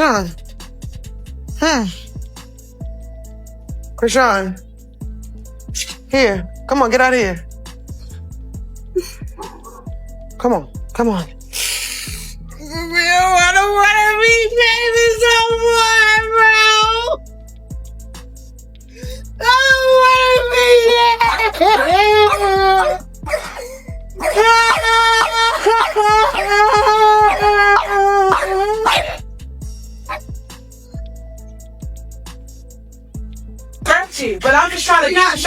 Chrisean. Chrisean. Here. Come on, get out of here. Come on. I don't want to be baby so much, bro. I don't want to be But I'm just trying to get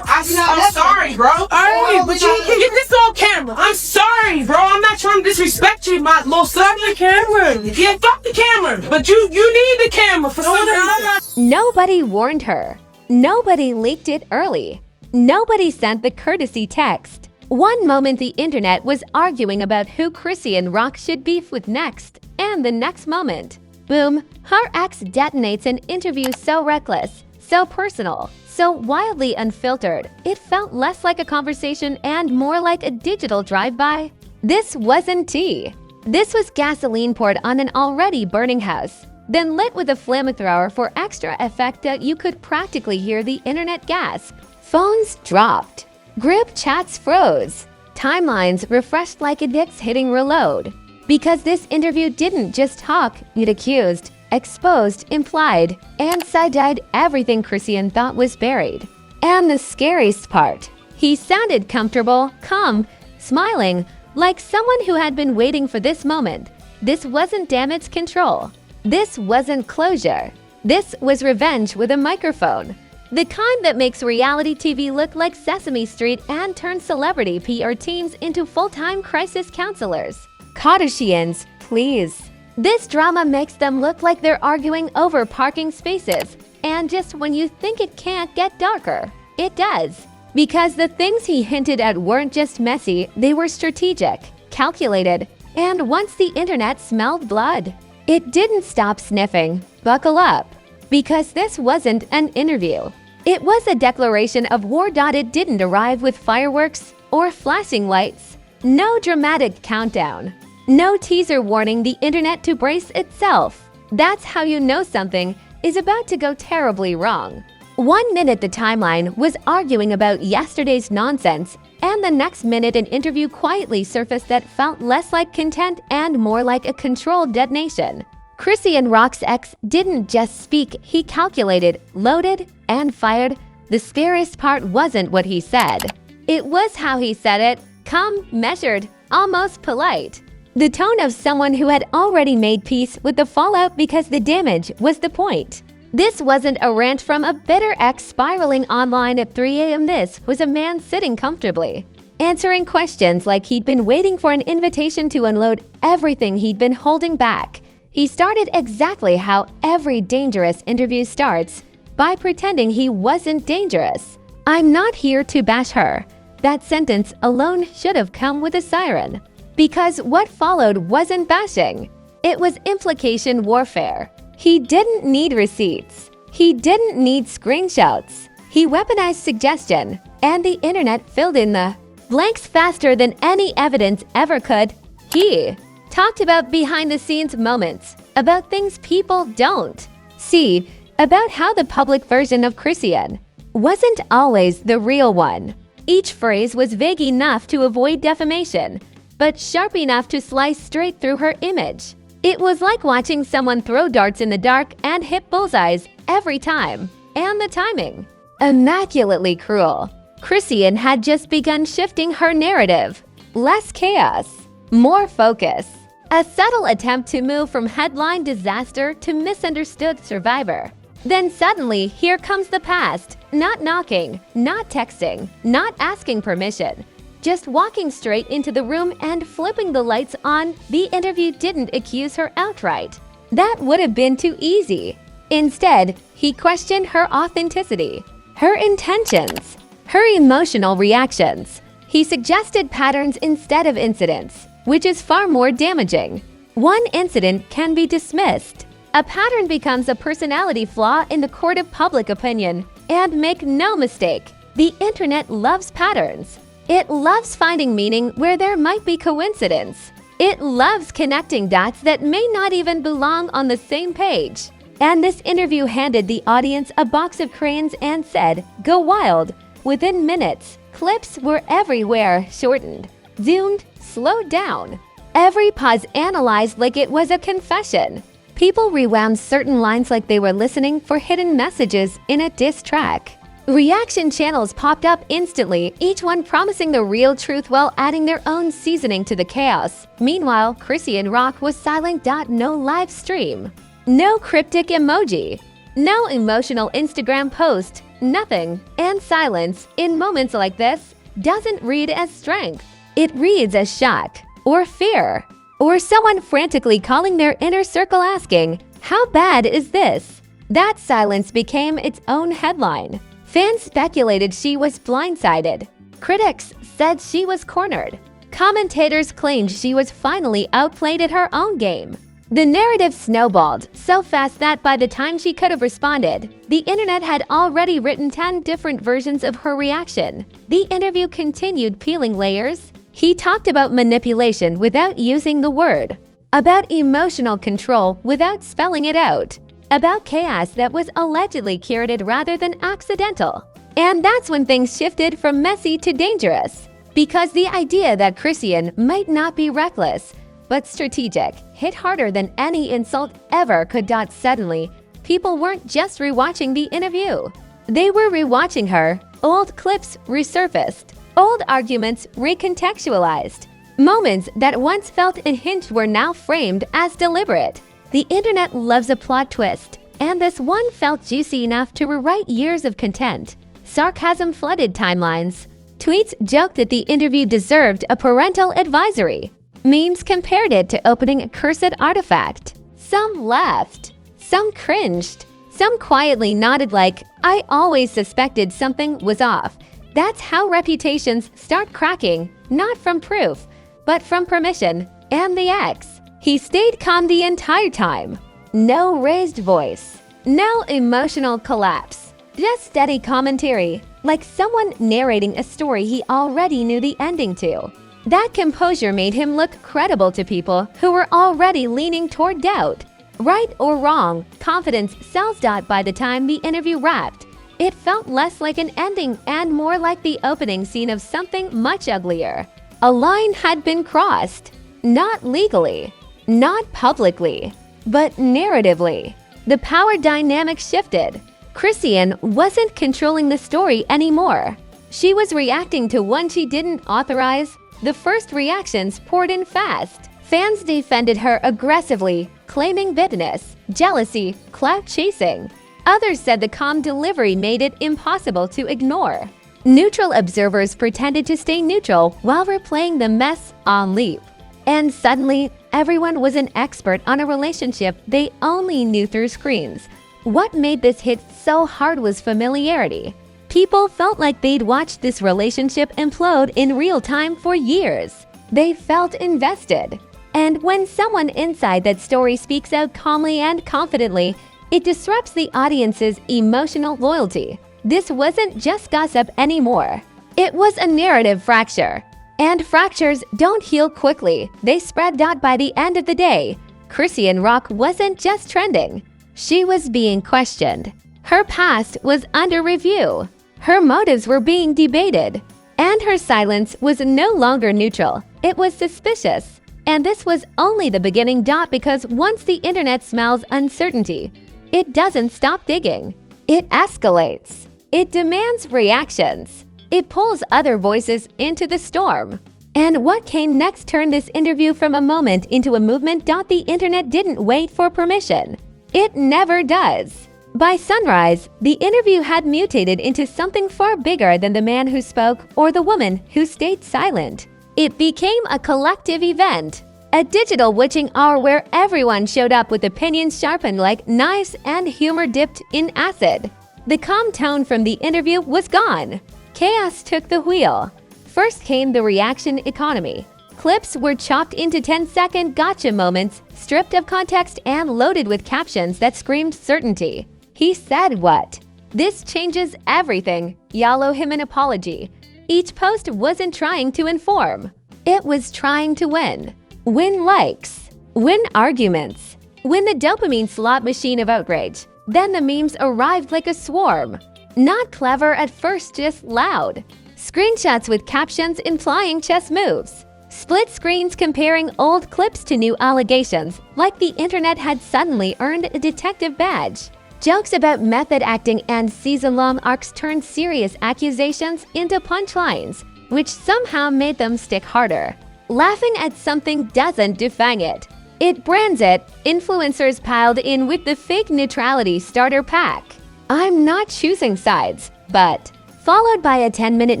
I'm sorry, bro. Alright, but you can get this on camera. I'm sorry, bro. I'm not trying to disrespect you, my little son. The camera. Yeah, fuck the camera. But you need the camera for some reason. Nobody warned her. Nobody leaked it early. Nobody sent the courtesy text. One moment the internet was arguing about who Chrisean Rock should beef with next, and the next moment, boom, her ex detonates an interview so reckless, so personal, so wildly unfiltered, it felt less like a conversation and more like a digital drive-by. This wasn't tea. This was gasoline poured on an already burning house, then lit with a flamethrower for extra effect that you could practically hear the internet gasp. Phones dropped. Group chats froze. Timelines refreshed like a dick's hitting reload. Because this interview didn't just talk, it accused, exposed, implied, and side-eyed everything Chrisean thought was buried. And the scariest part, he sounded comfortable, calm, smiling, like someone who had been waiting for this moment. This wasn't damage control. This wasn't closure. This was revenge with a microphone. The kind that makes reality TV look like Sesame Street and turns celebrity PR teams into full-time crisis counselors. Kardashians, please. This drama makes them look like they're arguing over parking spaces. And just when you think it can't get darker, it does. Because the things he hinted at weren't just messy, they were strategic, calculated, and once the internet smelled blood, it didn't stop sniffing. Buckle up. Because this wasn't an interview. It was a declaration of war. It didn't arrive with fireworks or flashing lights. No dramatic countdown. No teaser warning the internet to brace itself. That's how you know something is about to go terribly wrong. 1 minute the timeline was arguing about yesterday's nonsense, and the next minute an interview quietly surfaced that felt less like content and more like a controlled detonation. Chrisean Rock's ex didn't just speak, he calculated, loaded, and fired. The scariest part wasn't what he said. It was how he said it, calm, measured, almost polite. The tone of someone who had already made peace with the fallout because the damage was the point. This wasn't a rant from a bitter ex spiraling online at 3 a.m. This was a man sitting comfortably, answering questions like he'd been waiting for an invitation to unload everything he'd been holding back. He started exactly how every dangerous interview starts, by pretending he wasn't dangerous. I'm not here to bash her. That sentence alone should have come with a siren. Because what followed wasn't bashing. It was implication warfare. He didn't need receipts. He didn't need screenshots. He weaponized suggestion, and the internet filled in the blanks faster than any evidence ever could. He talked about behind-the-scenes moments, about things people don't see, about how the public version of Chrisean wasn't always the real one. Each phrase was vague enough to avoid defamation, but sharp enough to slice straight through her image. It was like watching someone throw darts in the dark and hit bullseyes every time. And the timing. Immaculately cruel. Chrisean had just begun shifting her narrative. Less chaos, more focus. A subtle attempt to move from headline disaster to misunderstood survivor. Then suddenly, here comes the past. Not knocking, not texting, not asking permission. Just walking straight into the room and flipping the lights on. The interview didn't accuse her outright. That would have been too easy. Instead, he questioned her authenticity, her intentions, her emotional reactions. He suggested patterns instead of incidents, which is far more damaging. One incident can be dismissed. A pattern becomes a personality flaw in the court of public opinion. And make no mistake, the internet loves patterns. It loves finding meaning where there might be coincidence. It loves connecting dots that may not even belong on the same page. And this interview handed the audience a box of crayons and said, "Go wild." Within minutes, clips were everywhere, shortened, zoomed, slowed down. Every pause analyzed like it was a confession. People rewound certain lines like they were listening for hidden messages in a diss track. Reaction channels popped up instantly, each one promising the real truth while adding their own seasoning to the chaos. Meanwhile, Chrisean Rock was silent. No live stream. No cryptic emoji. No emotional Instagram post. Nothing. And silence, in moments like this, doesn't read as strength. It reads as shock, or fear, or someone frantically calling their inner circle asking, "How bad is this?" That silence became its own headline. Fans speculated she was blindsided. Critics said she was cornered. Commentators claimed she was finally outplayed at her own game. The narrative snowballed so fast that by the time she could have responded, the internet had already written 10 different versions of her reaction. The interview continued peeling layers. He talked about manipulation without using the word, about emotional control without spelling it out, about chaos that was allegedly curated rather than accidental. And that's when things shifted from messy to dangerous. Because the idea that Chrisean might not be reckless, but strategic, hit harder than any insult ever could. Suddenly, people weren't just rewatching the interview. They were rewatching her. Old clips resurfaced. Old arguments recontextualized. Moments that once felt unhinged were now framed as deliberate. The internet loves a plot twist, and this one felt juicy enough to rewrite years of content. Sarcasm flooded timelines. Tweets joked that the interview deserved a parental advisory. Memes compared it to opening a cursed artifact. Some laughed. Some cringed. Some quietly nodded like, "I always suspected something was off." That's how reputations start cracking, not from proof, but from permission and the ex. He stayed calm the entire time. No raised voice. No emotional collapse. Just steady commentary, like someone narrating a story he already knew the ending to. That composure made him look credible to people who were already leaning toward doubt. Right or wrong, confidence sells. By the time the interview wrapped, it felt less like an ending and more like the opening scene of something much uglier. A line had been crossed. Not legally, not publicly, but narratively. The power dynamic shifted. Chrisean wasn't controlling the story anymore. She was reacting to one she didn't authorize. The first reactions poured in fast. Fans defended her aggressively, claiming bitterness, jealousy, clout chasing. Others said the calm delivery made it impossible to ignore. Neutral observers pretended to stay neutral while replaying the mess on loop. And suddenly, everyone was an expert on a relationship they only knew through screens. What made this hit so hard was familiarity. People felt like they'd watched this relationship implode in real time for years. They felt invested. And when someone inside that story speaks out calmly and confidently, it disrupts the audience's emotional loyalty. This wasn't just gossip anymore. It was a narrative fracture. And fractures don't heal quickly. They spread. By the end of the day, Chrisean Rock wasn't just trending. She was being questioned. Her past was under review. Her motives were being debated. And her silence was no longer neutral. It was suspicious. And this was only the beginning. Because once the internet smells uncertainty, it doesn't stop digging. It escalates. It demands reactions. It pulls other voices into the storm. And what came next turned this interview from a moment into a movement. The internet didn't wait for permission. It never does. By sunrise, the interview had mutated into something far bigger than the man who spoke or the woman who stayed silent. It became a collective event. A digital witching hour where everyone showed up with opinions sharpened like knives and humor dipped in acid. The calm tone from the interview was gone. Chaos took the wheel. First came the reaction economy. Clips were chopped into 10-second gotcha moments, stripped of context and loaded with captions that screamed certainty. He said what? This changes everything. Y'all owe him an apology. Each post wasn't trying to inform. It was trying to win. win likes, win arguments, win the dopamine slot machine of outrage. Then the memes arrived like a swarm. Not clever at first, just loud. Screenshots with captions implying chess moves. Split screens comparing old clips to new allegations, like the internet had suddenly earned a detective badge. Jokes about method acting and season-long arcs turned serious accusations into punchlines, which somehow made them stick harder. Laughing at something doesn't defang it. It brands it. Influencers piled in with the fake neutrality starter pack. I'm not choosing sides, but followed by a 10-minute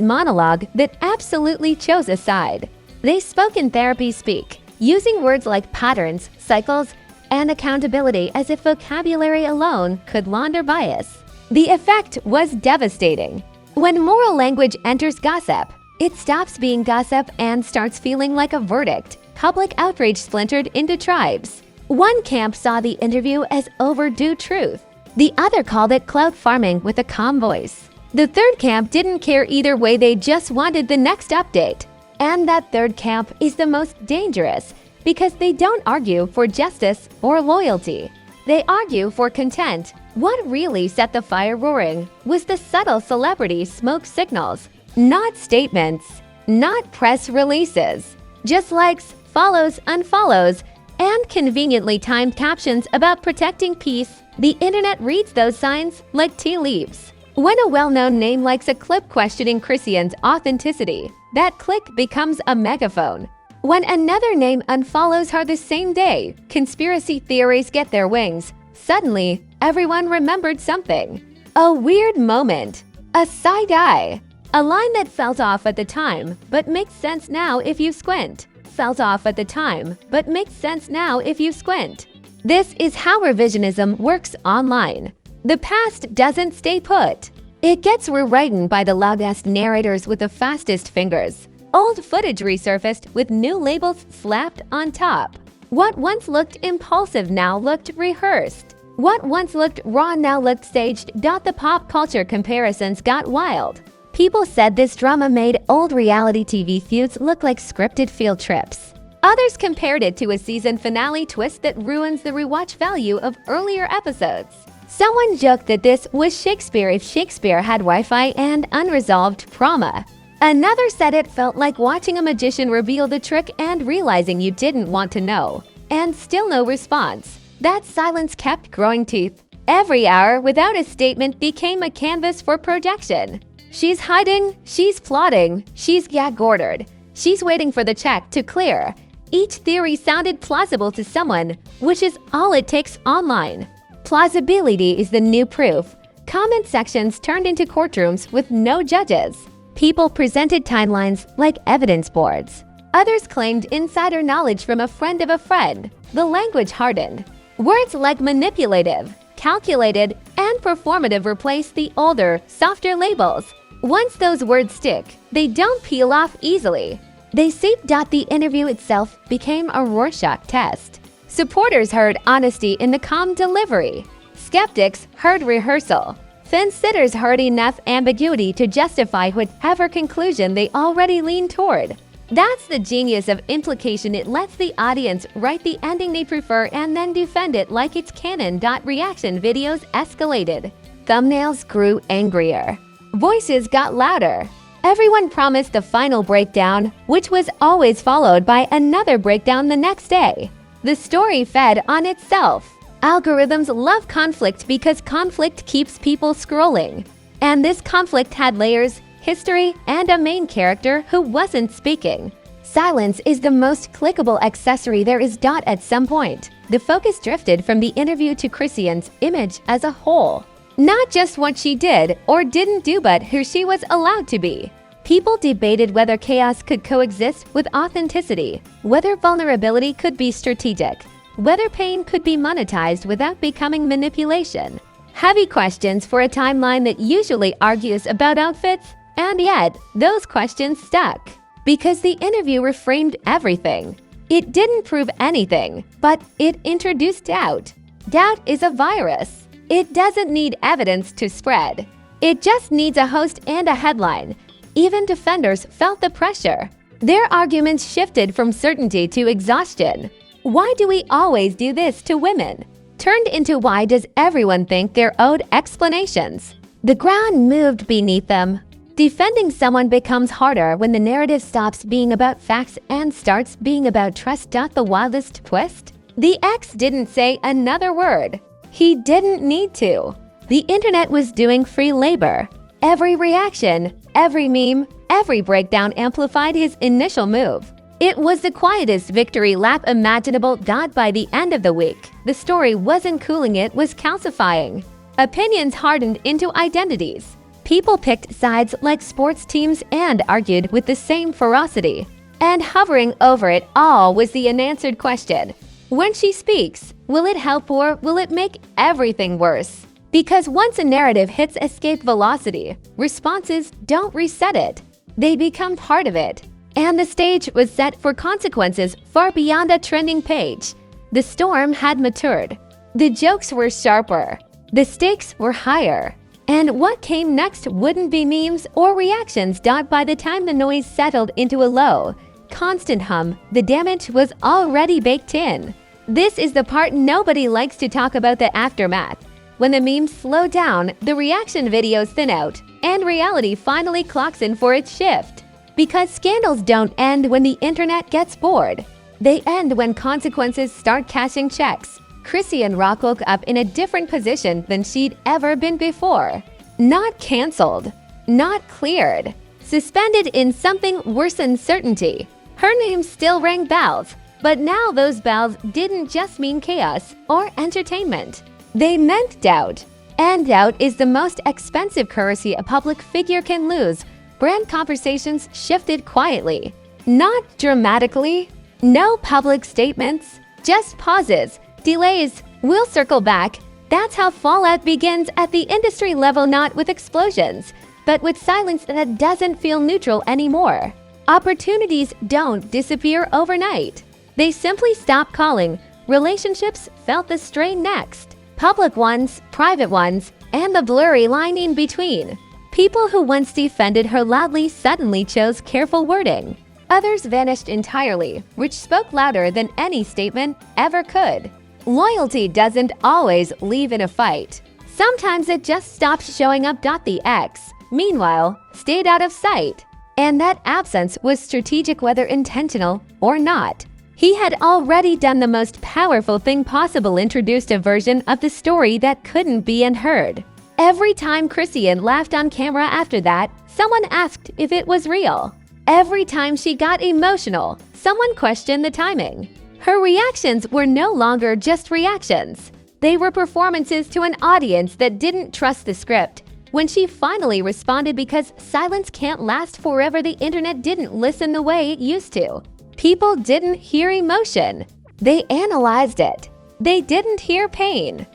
monologue that absolutely chose a side. They spoke in therapy speak, using words like patterns, cycles, and accountability as if vocabulary alone could launder bias. The effect was devastating. When moral language enters gossip, it stops being gossip and starts feeling like a verdict. Public outrage splintered into tribes. One camp saw the interview as overdue truth. The other called it clout farming with a calm voice. The third camp didn't care either way, they just wanted the next update. And that third camp is the most dangerous because they don't argue for justice or loyalty. They argue for content. What really set the fire roaring was the subtle celebrity smoke signals, not statements, not press releases, just likes, follows, unfollows, and conveniently timed captions about protecting peace. The internet reads those signs like tea leaves. When a well-known name likes a clip questioning Chrisean's authenticity, that click becomes a megaphone. When another name unfollows her the same day, conspiracy theories get their wings. Suddenly, everyone remembered something. A weird moment. A side eye. A line that felt off at the time, but makes sense now if you squint. Felt off at the time, but makes sense now if you squint. This is how revisionism works online. The past doesn't stay put. It gets rewritten by the loudest narrators with the fastest fingers. Old footage resurfaced with new labels slapped on top. What once looked impulsive now looked rehearsed. What once looked raw now looked staged. The pop culture comparisons got wild. People said this drama made old reality TV feuds look like scripted field trips. Others compared it to a season finale twist that ruins the rewatch value of earlier episodes. Someone joked that this was Shakespeare if Shakespeare had Wi-Fi and unresolved trauma. Another said it felt like watching a magician reveal the trick and realizing you didn't want to know. And still no response. That silence kept growing teeth. Every hour without a statement became a canvas for projection. She's hiding, she's plotting, she's gag-ordered. She's waiting for the check to clear. Each theory sounded plausible to someone, which is all it takes online. Plausibility is the new proof. Comment sections turned into courtrooms with no judges. People presented timelines like evidence boards. Others claimed insider knowledge from a friend of a friend. The language hardened. Words like manipulative, calculated, and performative replaced the older, softer labels. Once those words stick, they don't peel off easily. They seep. The interview itself became a Rorschach test. Supporters heard honesty in the calm delivery. Skeptics heard rehearsal. Fence-sitters heard enough ambiguity to justify whatever conclusion they already leaned toward. That's the genius of implication. It lets the audience write the ending they prefer and then defend it like it's canon. Reaction videos escalated. Thumbnails grew angrier. Voices got louder. Everyone promised the final breakdown, which was always followed by another breakdown the next day. The story fed on itself. Algorithms love conflict because conflict keeps people scrolling. And this conflict had layers, history, and a main character who wasn't speaking. Silence is the most clickable accessory there is. At some point, the focus drifted from the interview to Chrisean's image as a whole. Not just what she did or didn't do, but who she was allowed to be. People debated whether chaos could coexist with authenticity, whether vulnerability could be strategic, whether pain could be monetized without becoming manipulation. Heavy questions for a timeline that usually argues about outfits, and yet those questions stuck. Because the interview reframed everything. It didn't prove anything, but it introduced doubt. Doubt is a virus. It doesn't need evidence to spread. It just needs a host and a headline. Even defenders felt the pressure. Their arguments shifted from certainty to exhaustion. Why do we always do this to women? Turned into why does everyone think they're owed explanations? The ground moved beneath them. Defending someone becomes harder when the narrative stops being about facts and starts being about trust. The wildest twist? The ex didn't say another word. He didn't need to. The internet was doing free labor. Every reaction, every meme, every breakdown amplified his initial move. It was the quietest victory lap imaginable. By the end of the week, the story wasn't cooling, it was calcifying. Opinions hardened into identities. People picked sides like sports teams and argued with the same ferocity. And hovering over it all was the unanswered question. When she speaks, will it help or will it make everything worse? Because once a narrative hits escape velocity, responses don't reset it. They become part of it. And the stage was set for consequences far beyond a trending page. The storm had matured. The jokes were sharper. The stakes were higher. And what came next wouldn't be memes or reactions. By the time the noise settled into a low, constant hum, the damage was already baked in. This is the part nobody likes to talk about: the aftermath. When the memes slow down, the reaction videos thin out, and reality finally clocks in for its shift. Because scandals don't end when the internet gets bored. They end when consequences start cashing checks. Chrisean woke up in a different position than she'd ever been before. Not canceled, not cleared, suspended in something worse than certainty. Her name still rang bells, but now those bells didn't just mean chaos or entertainment. They meant doubt. And doubt is the most expensive currency a public figure can lose. Brand conversations shifted quietly, not dramatically. No public statements, just pauses, delays. We'll circle back. That's how fallout begins at the industry level, not with explosions, but with silence that doesn't feel neutral anymore. Opportunities don't disappear overnight. They simply stop calling. Relationships felt the strain next. Public ones, private ones, and the blurry line in between. People who once defended her loudly suddenly chose careful wording. Others vanished entirely, which spoke louder than any statement ever could. Loyalty doesn't always leave in a fight. Sometimes it just stops showing up. The ex, meanwhile, stayed out of sight. And that absence was strategic, whether intentional or not. He had already done the most powerful thing possible: introduced a version of the story that couldn't be unheard. Every time Chrisean laughed on camera after that, someone asked if it was real. Every time she got emotional, someone questioned the timing. Her reactions were no longer just reactions. They were performances to an audience that didn't trust the script. When she finally responded, because silence can't last forever, the internet didn't listen the way it used to. People didn't hear emotion. They analyzed it. They didn't hear pain.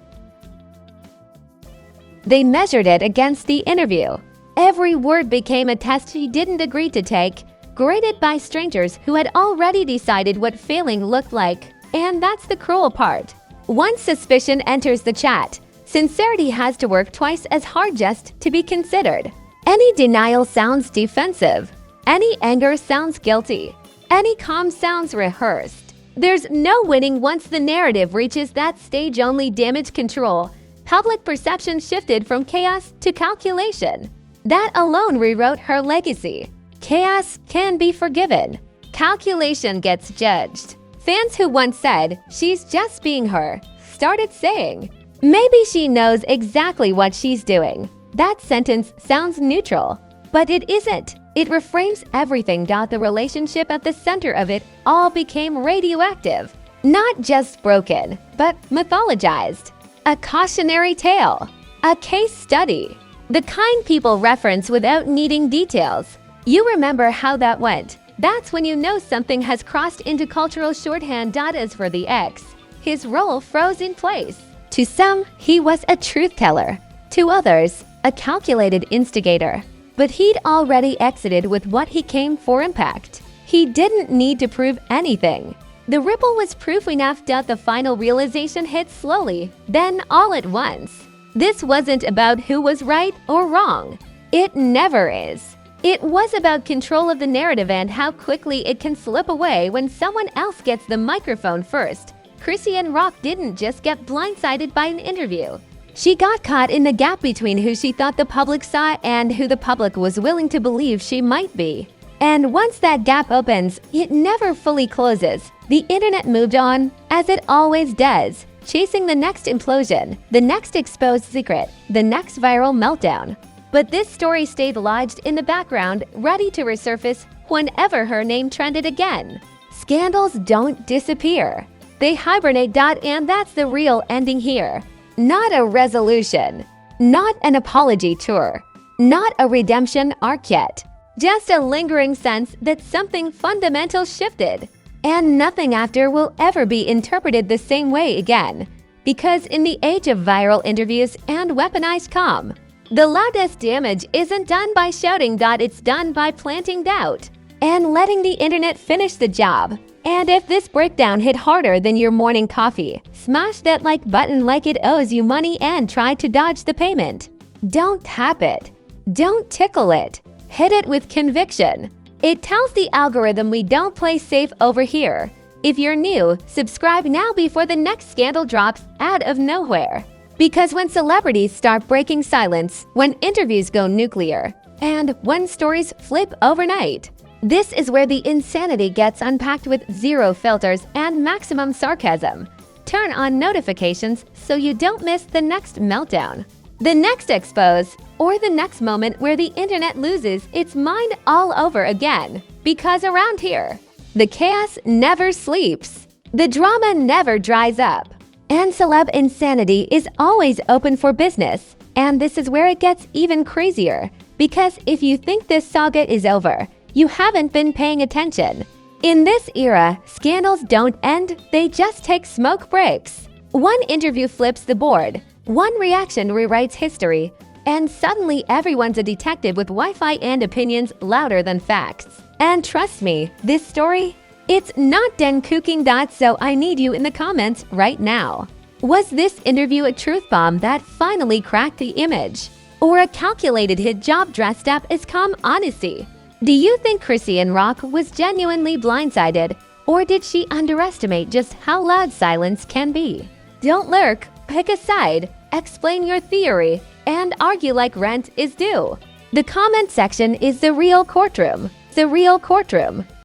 They measured it against the interview. Every word became a test she didn't agree to take, graded by strangers who had already decided what failing looked like. And that's the cruel part. Once suspicion enters the chat, sincerity has to work twice as hard just to be considered. Any denial sounds defensive. Any anger sounds guilty. Any calm sounds rehearsed. There's no winning once the narrative reaches that stage, only damage control. Public perception shifted from chaos to calculation. That alone rewrote her legacy. Chaos can be forgiven. Calculation gets judged. Fans who once said, "She's just being her," started saying, "Maybe she knows exactly what she's doing." That sentence sounds neutral, but it isn't. It reframes everything. The relationship at the center of it all became radioactive. Not just broken, but mythologized. A cautionary tale. A case study. The kind people reference without needing details. You remember how that went. That's when you know something has crossed into cultural shorthand. As for the ex, his role froze in place. To some, he was a truth teller. To others, a calculated instigator. But he'd already exited with what he came for: impact. He didn't need to prove anything. The ripple was proof enough. The final realization hit slowly, then all at once. This wasn't about who was right or wrong. It never is. It was about control of the narrative and how quickly it can slip away when someone else gets the microphone first. Chrisean Rock didn't just get blindsided by an interview. She got caught in the gap between who she thought the public saw and who the public was willing to believe she might be. And once that gap opens, it never fully closes. The internet moved on, as it always does, chasing the next implosion, the next exposed secret, the next viral meltdown. But this story stayed lodged in the background, ready to resurface whenever her name trended again. Scandals don't disappear. They hibernate. And that's the real ending here. Not a resolution. Not an apology tour. Not a redemption arc yet. Just a lingering sense that something fundamental shifted. And nothing after will ever be interpreted the same way again. Because in the age of viral interviews and weaponized calm, the loudest damage isn't done by shouting. It's done by planting doubt and letting the internet finish the job. And if this breakdown hit harder than your morning coffee, smash that like button like it owes you money and try to dodge the payment. Don't tap it. Don't tickle it. Hit it with conviction. It tells the algorithm we don't play safe over here. If you're new, subscribe now before the next scandal drops out of nowhere. Because when celebrities start breaking silence, when interviews go nuclear, and when stories flip overnight, this is where the insanity gets unpacked with zero filters and maximum sarcasm. Turn on notifications so you don't miss the next meltdown, the next expose, or the next moment where the internet loses its mind all over again. Because around here, the chaos never sleeps, the drama never dries up, and celeb insanity is always open for business. And this is where it gets even crazier, because if you think this saga is over, you haven't been paying attention. In this era, scandals don't end, they just take smoke breaks. One interview flips the board, one reaction rewrites history, and suddenly everyone's a detective with Wi-Fi and opinions louder than facts. And trust me, this story, it's not done cooking. So I need you in the comments right now. Was this interview a truth bomb that finally cracked the image? Or a calculated hit job dressed up as calm honesty? Do you think Chrisean Rock was genuinely blindsided, or did she underestimate just how loud silence can be? Don't lurk, pick a side, explain your theory, and argue like rent is due. The comment section is the real courtroom. The real courtroom.